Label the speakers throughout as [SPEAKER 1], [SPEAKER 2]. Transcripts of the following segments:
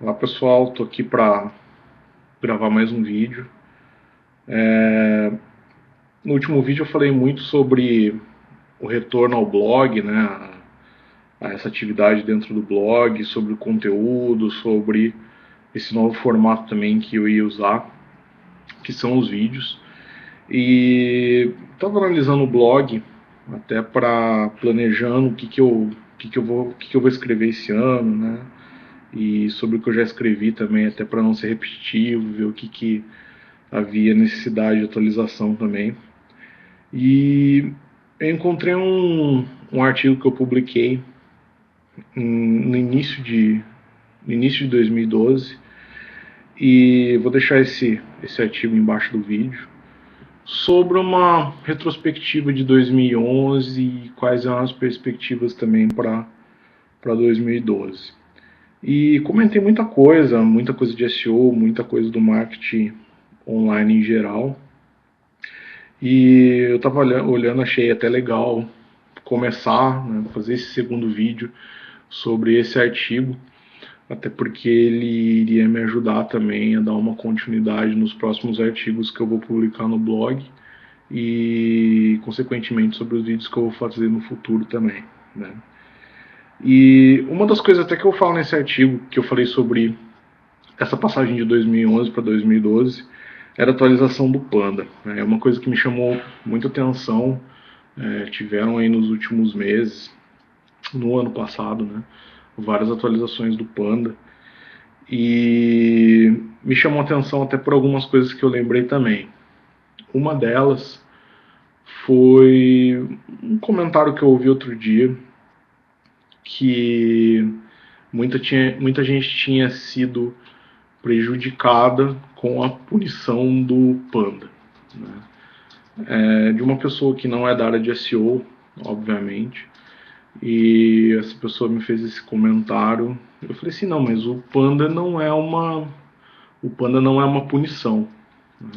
[SPEAKER 1] Olá pessoal, estou aqui para gravar mais um vídeo. No último vídeo eu falei muito sobre o retorno ao blog, né, a essa atividade dentro do blog, sobre o conteúdo, sobre esse novo formato também que eu ia usar, que são os vídeos. E estava analisando o blog, até para planejando o que eu vou escrever esse ano, né? E sobre o que eu já escrevi também, até para não ser repetitivo, ver o que havia necessidade de atualização também. E eu encontrei um artigo que eu publiquei no início de 2012 e vou deixar esse artigo embaixo do vídeo, sobre uma retrospectiva de 2011 e quais eram as perspectivas também para 2012. E comentei muita coisa de SEO, muita coisa do marketing online em geral. E eu estava olhando, achei até legal começar, né, fazer esse segundo vídeo sobre esse artigo, até porque ele iria me ajudar também a dar uma continuidade nos próximos artigos que eu vou publicar no blog e, consequentemente, sobre os vídeos que eu vou fazer no futuro também, né? E uma das coisas até que eu falo nesse artigo, que eu falei sobre essa passagem de 2011 para 2012, era a atualização do Panda. É uma coisa que me chamou muita atenção, tiveram aí nos últimos meses, no ano passado, né, várias atualizações do Panda, e me chamou a atenção até por algumas coisas que eu lembrei também. Uma delas foi um comentário que eu ouvi outro dia, que muita gente tinha sido prejudicada com a punição do Panda, né? De uma pessoa que não é da área de SEO, obviamente, e essa pessoa me fez esse comentário. Eu falei assim, não, mas o Panda não é uma punição, né?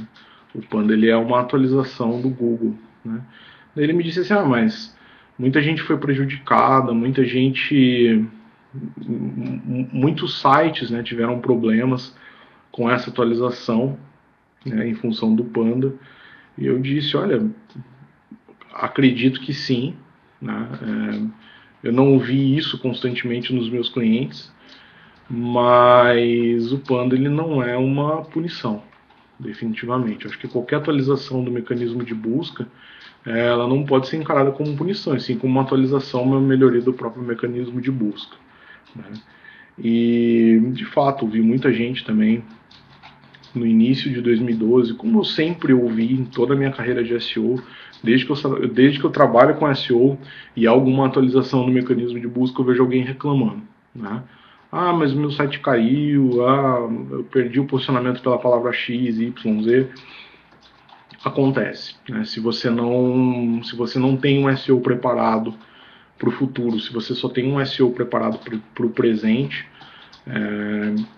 [SPEAKER 1] O Panda, ele é uma atualização do Google, né? Daí ele me disse assim, mas muita gente foi prejudicada, muitos sites, né, tiveram problemas com essa atualização, né, em função do Panda. E eu disse, olha, acredito que sim, né? Eu não vi isso constantemente nos meus clientes, mas o Panda, ele não é uma punição, definitivamente. Acho que qualquer atualização do mecanismo de busca, ela não pode ser encarada como punição, assim como uma atualização, uma melhoria do próprio mecanismo de busca, né? E, de fato, vi muita gente também no início de 2012, como eu sempre ouvi em toda a minha carreira de SEO, desde que eu trabalho com SEO e há alguma atualização no mecanismo de busca, eu vejo alguém reclamando, né? Ah, mas meu site caiu, eu perdi o posicionamento pela palavra X, Y, Z. Acontece, né? Se você não tem um SEO preparado para o futuro, se você só tem um SEO preparado para o presente,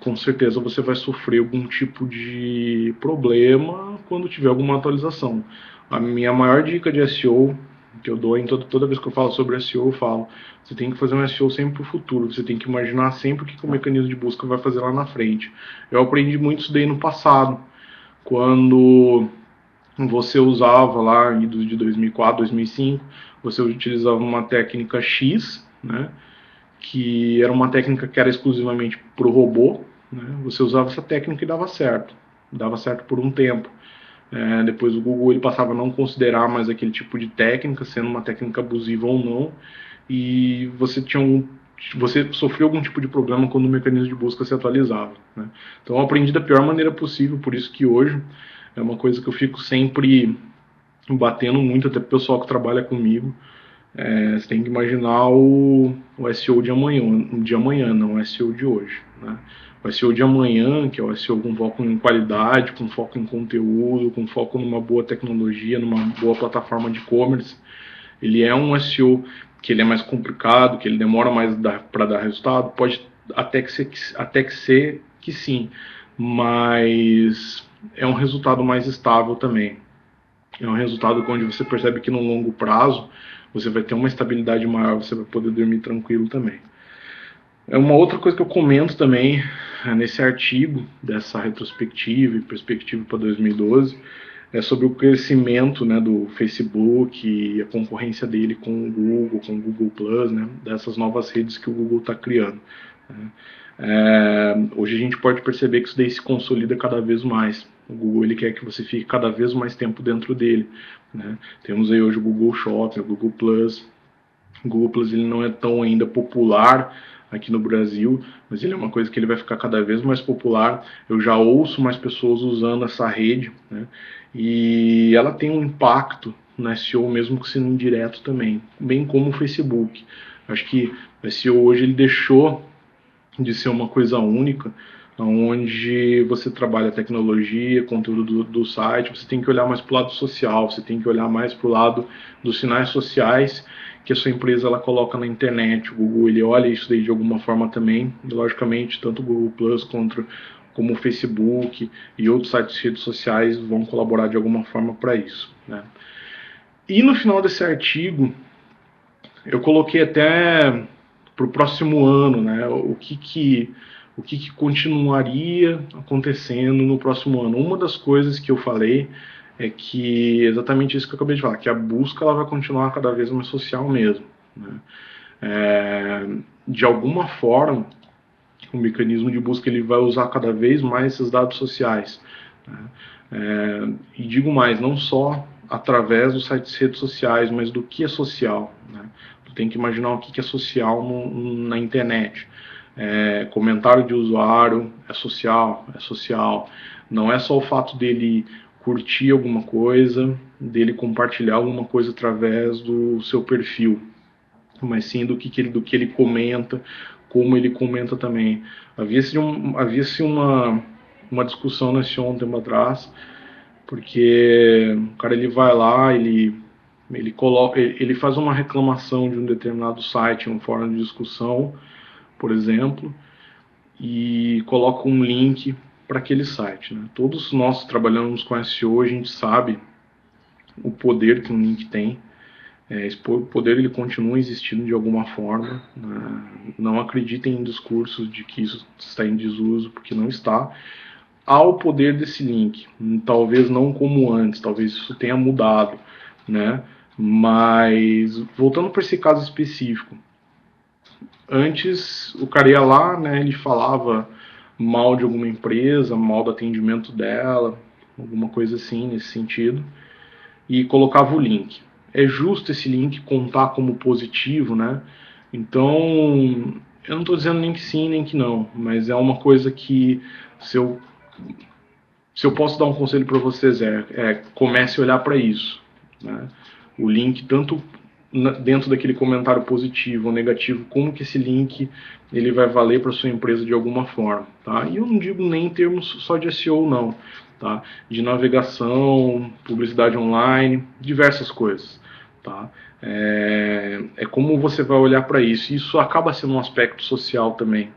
[SPEAKER 1] com certeza você vai sofrer algum tipo de problema quando tiver alguma atualização. A minha maior dica de SEO que eu dou toda vez que eu falo sobre SEO, eu falo, você tem que fazer um SEO sempre para o futuro, você tem que imaginar sempre o que o mecanismo de busca vai fazer lá na frente. Eu aprendi muito isso daí no passado, quando você usava lá de 2004, 2005, você utilizava uma técnica X, né, que era uma técnica que era exclusivamente para o robô, né? Você usava essa técnica e dava certo por um tempo. Depois o Google ele passava a não considerar mais aquele tipo de técnica, sendo uma técnica abusiva ou não, e você sofreu algum tipo de problema quando o mecanismo de busca se atualizava, né? Então eu aprendi da pior maneira possível, por isso que hoje é uma coisa que eu fico sempre batendo muito, até pro pessoal que trabalha comigo. Você tem que imaginar o SEO de amanhã, não o SEO de hoje, né? O SEO de amanhã, que é o SEO com foco em qualidade, com foco em conteúdo, com foco numa boa tecnologia, numa boa plataforma de e-commerce, ele é um SEO que ele é mais complicado, que ele demora mais para dar resultado, pode até que ser que sim, mas é um resultado mais estável também. É um resultado onde você percebe que no longo prazo você vai ter uma estabilidade maior, você vai poder dormir tranquilo também. Uma outra coisa que eu comento também nesse artigo dessa retrospectiva e perspectiva para 2012 é sobre o crescimento, né, do Facebook e a concorrência dele com o Google Plus, né, dessas novas redes que o Google está criando. Né. Hoje a gente pode perceber que isso daí se consolida cada vez mais. O Google ele quer que você fique cada vez mais tempo dentro dele. Né. Temos aí hoje o Google Shopping, o Google Plus. O Google Plus ele não é tão ainda popular aqui no Brasil, mas ele é uma coisa que ele vai ficar cada vez mais popular. Eu já ouço mais pessoas usando essa rede, né? E ela tem um impacto no SEO mesmo que sendo indireto também, bem como o Facebook. Acho que o SEO hoje ele deixou de ser uma coisa única, onde você trabalha tecnologia, conteúdo do site, você tem que olhar mais para o lado social, você tem que olhar mais para o lado dos sinais sociais que a sua empresa ela coloca na internet. O Google ele olha isso daí de alguma forma também, e logicamente tanto o Google Plus como o Facebook e outros sites de redes sociais vão colaborar de alguma forma para isso. Né? E no final desse artigo, eu coloquei até para o próximo ano, né, o que continuaria acontecendo no próximo ano. Uma das coisas que eu falei é que exatamente isso que eu acabei de falar, que a busca ela vai continuar cada vez mais social mesmo. Né? De alguma forma, o mecanismo de busca ele vai usar cada vez mais esses dados sociais. Né? E digo mais, não só através dos sites de redes sociais, mas do que é social. Né? Tu tem que imaginar o que é social na internet. Comentário de usuário é social, é social. Não é só o fato dele curtir alguma coisa, dele compartilhar alguma coisa através do seu perfil, mas sim do que ele comenta, como ele comenta também. Havia-se uma discussão nesse um tempo atrás, porque o cara ele vai lá, ele faz uma reclamação de um determinado site, um fórum de discussão, por exemplo, e coloca um link para aquele site. Né? Todos nós trabalhamos com SEO, a gente sabe o poder que um link tem. Esse poder ele continua existindo de alguma forma. Né? Não acreditem em discursos de que isso está em desuso, porque não está. Há o poder desse link, talvez não como antes, talvez isso tenha mudado, né? Mas voltando para esse caso específico, antes o cara ia lá, né? Ele falava mal de alguma empresa, mal do atendimento dela, alguma coisa assim nesse sentido, e colocava o link. É justo esse link contar como positivo, né? Então, eu não estou dizendo nem que sim, nem que não, mas é uma coisa que se eu posso dar um conselho para vocês comece a olhar para isso. Né? O link, tanto dentro daquele comentário positivo ou negativo, como que esse link ele vai valer para sua empresa de alguma forma. Tá? E eu não digo nem em termos só de SEO, não. Tá? De navegação, publicidade online, diversas coisas. Tá? Como você vai olhar para isso. Isso acaba sendo um aspecto social também.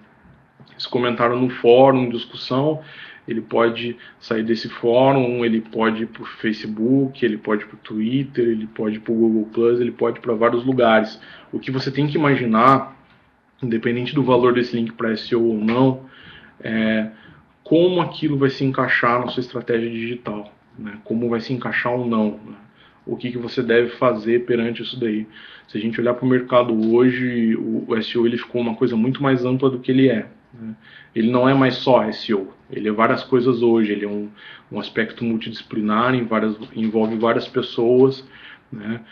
[SPEAKER 1] Esse comentário no fórum, discussão, ele pode sair desse fórum, ele pode ir para o Facebook, ele pode ir para o Twitter, ele pode ir para o Google Plus, ele pode ir para vários lugares. O que você tem que imaginar, independente do valor desse link para SEO ou não, é como aquilo vai se encaixar na sua estratégia digital, né? Como vai se encaixar ou não, né? O que você deve fazer perante isso daí. Se a gente olhar para o mercado hoje, o SEO ele ficou uma coisa muito mais ampla do que ele é. Ele não é mais só SEO, ele é várias coisas hoje, ele é um aspecto multidisciplinar, envolve várias pessoas, né?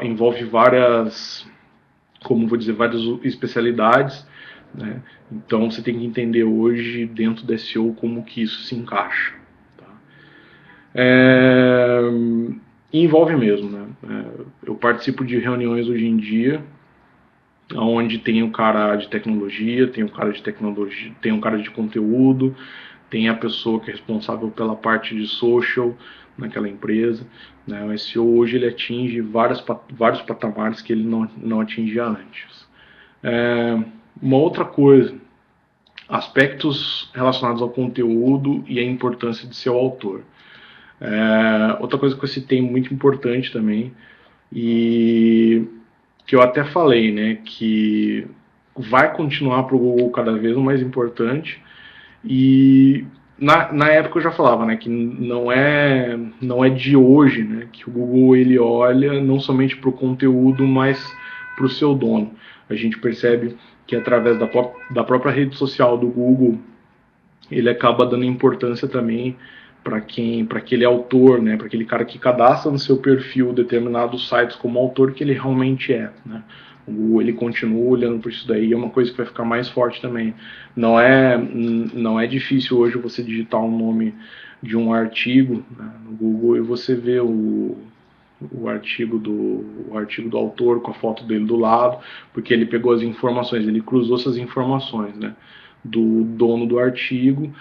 [SPEAKER 1] Envolve várias, como vou dizer, várias especialidades, né? Então você tem que entender hoje dentro do SEO como que isso se encaixa. Tá? E envolve mesmo, né? Eu participo de reuniões hoje em dia onde tem o cara de tecnologia, tem o cara de conteúdo, tem a pessoa que é responsável pela parte de social naquela empresa. Né? O SEO hoje ele atinge vários patamares que ele não atingia antes. Uma outra coisa, aspectos relacionados ao conteúdo e a importância de ser o autor. Outra coisa que eu citei muito importante também, e que eu até falei, né, que vai continuar para o Google cada vez mais importante. E na época eu já falava, né, que não é de hoje, né, que o Google ele olha não somente para o conteúdo, mas para o seu dono. A gente percebe que através da própria rede social do Google, ele acaba dando importância também para aquele autor, né, para aquele cara que cadastra no seu perfil determinados sites como autor que ele realmente é, né. O Google ele continua olhando por isso daí, é uma coisa que vai ficar mais forte também. Não é difícil hoje você digitar um nome de um artigo, né, no Google e você vê o artigo do autor com a foto dele do lado, porque ele pegou as informações, ele cruzou essas informações, né, do dono do artigo,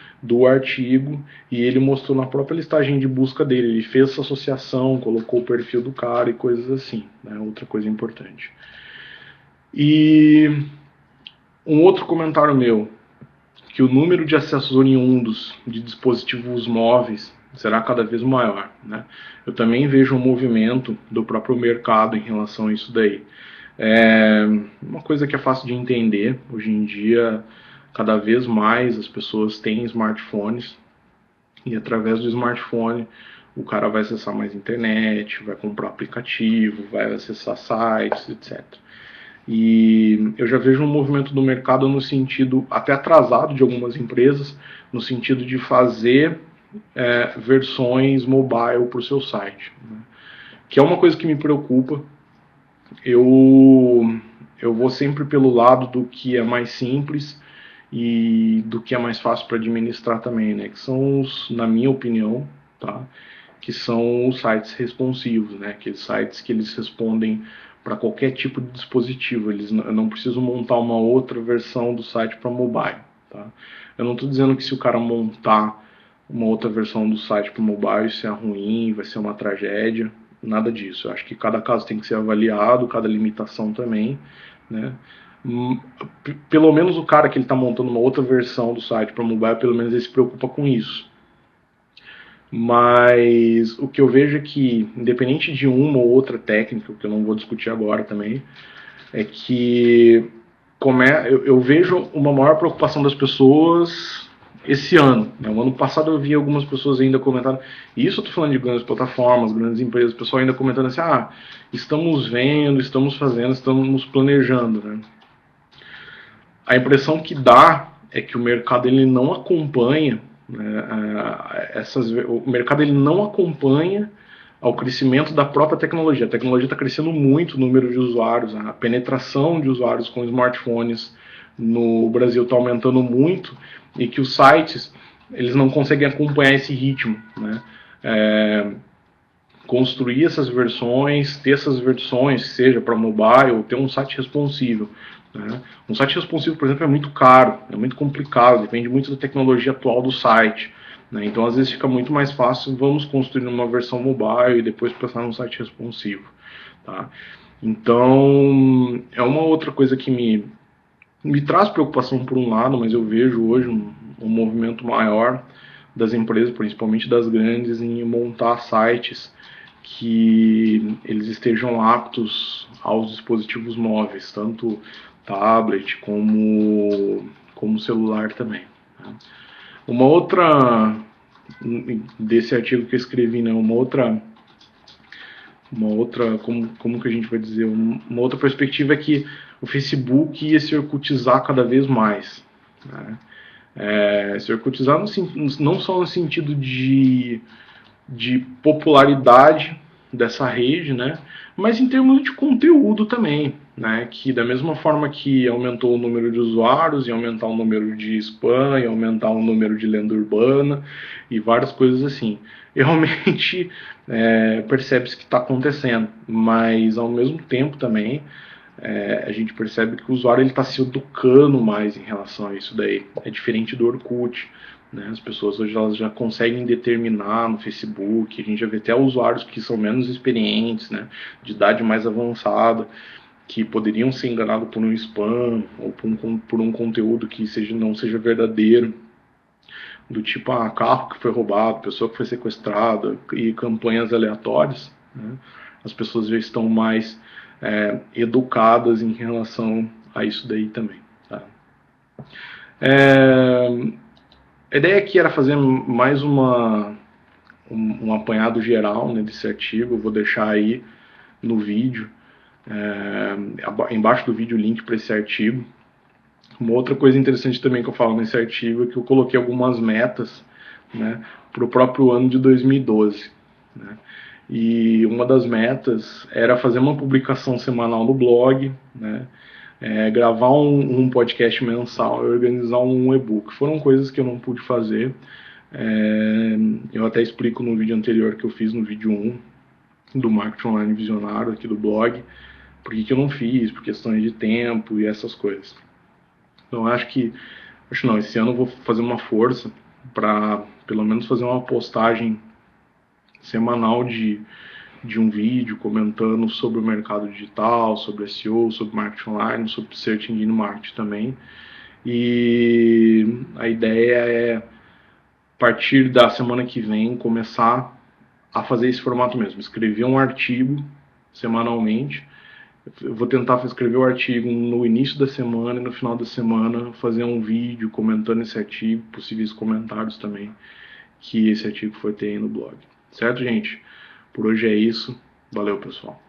[SPEAKER 1] e ele mostrou na própria listagem de busca dele, ele fez essa associação, colocou o perfil do cara e coisas assim, né, outra coisa importante. E um outro comentário meu, que o número de acessos oriundos de dispositivos móveis será cada vez maior, né? Eu também vejo um movimento do próprio mercado em relação a isso daí. É uma coisa que é fácil de entender. Hoje em dia, cada vez mais as pessoas têm smartphones e através do smartphone o cara vai acessar mais internet, vai comprar aplicativo, vai acessar sites, etc. E eu já vejo um movimento do mercado no sentido, até atrasado de algumas empresas, no sentido de fazer versões mobile para o seu site, né? Que é uma coisa que me preocupa. Eu vou sempre pelo lado do que é mais simples e do que é mais fácil para administrar também, né? Que são os, na minha opinião, tá? Que são os sites responsivos, né? Aqueles sites que eles respondem para qualquer tipo de dispositivo. Eu não preciso montar uma outra versão do site para mobile, tá? Eu não estou dizendo que se o cara montar uma outra versão do site para mobile isso é ruim, vai ser uma tragédia, nada disso. Eu acho que cada caso tem que ser avaliado, cada limitação também, né? Pelo menos o cara que ele está montando uma outra versão do site para mobile, pelo menos ele se preocupa com isso. Mas o que eu vejo é que, independente de uma ou outra técnica, que eu não vou discutir agora também, é que eu vejo uma maior preocupação das pessoas esse ano, né? O ano passado eu vi algumas pessoas ainda comentando, e isso eu estou falando de grandes plataformas, grandes empresas, o pessoal ainda comentando assim, estamos vendo, estamos fazendo, estamos planejando, né? A impressão que dá é que o mercado ele não acompanha, né, o mercado ele não acompanha ao crescimento da própria tecnologia. A tecnologia está crescendo muito o número de usuários, a penetração de usuários com smartphones no Brasil está aumentando muito e que os sites eles não conseguem acompanhar esse ritmo, né? Construir essas versões, ter essas versões, seja para mobile ou ter um site responsível, né? Um site responsivo, por exemplo, é muito caro, é muito complicado, depende muito da tecnologia atual do site, né? Então, às vezes, fica muito mais fácil, vamos construir uma versão mobile e depois passar num site responsivo, tá? Então, é uma outra coisa que me traz preocupação por um lado, mas eu vejo hoje um movimento maior das empresas, principalmente das grandes, em montar sites que eles estejam aptos aos dispositivos móveis, tanto tablet como celular também, né? Uma outra, desse artigo que eu escrevi, né, uma outra, como que a gente vai dizer, uma outra perspectiva é que o Facebook ia se orkutizar cada vez mais, né? Se orkutizar não só no sentido de popularidade dessa rede, né? Mas em termos de conteúdo também, né? Que da mesma forma que aumentou o número de usuários, e aumentar o número de spam, e aumentar o número de lenda urbana e várias coisas assim. E realmente percebe-se que está acontecendo, mas ao mesmo tempo também a gente percebe que o usuário está se educando mais em relação a isso daí. É diferente do Orkut, né? As pessoas hoje elas já conseguem determinar no Facebook, a gente já vê até usuários que são menos experientes, né, de idade mais avançada, que poderiam ser enganados por um spam ou por um conteúdo que não seja verdadeiro, do tipo carro que foi roubado, pessoa que foi sequestrada e campanhas aleatórias, né? As pessoas já estão mais educadas em relação a isso daí também. Tá? A ideia aqui era fazer mais um apanhado geral, né, desse artigo. Eu vou deixar aí no vídeo, embaixo do vídeo, o link para esse artigo. Uma outra coisa interessante também que eu falo nesse artigo é que eu coloquei algumas metas, né, para o próprio ano de 2012. Né? E uma das metas era fazer uma publicação semanal no blog, né, gravar um podcast mensal e organizar um e-book. Foram coisas que eu não pude fazer. Eu até explico no vídeo anterior que eu fiz, no vídeo 1 do Marketing Online Visionário aqui do blog, por que eu não fiz, por questões de tempo e essas coisas. Então esse ano eu vou fazer uma força para pelo menos fazer uma postagem semanal de um vídeo comentando sobre o mercado digital, sobre SEO, sobre marketing online, sobre Search Engine Marketing também. E a ideia é, a partir da semana que vem, começar a fazer esse formato mesmo, escrever um artigo semanalmente. Eu vou tentar escrever o artigo no início da semana e no final da semana fazer um vídeo comentando esse artigo, possíveis comentários também que esse artigo foi ter aí no blog. Certo, gente? Por hoje é isso. Valeu, pessoal.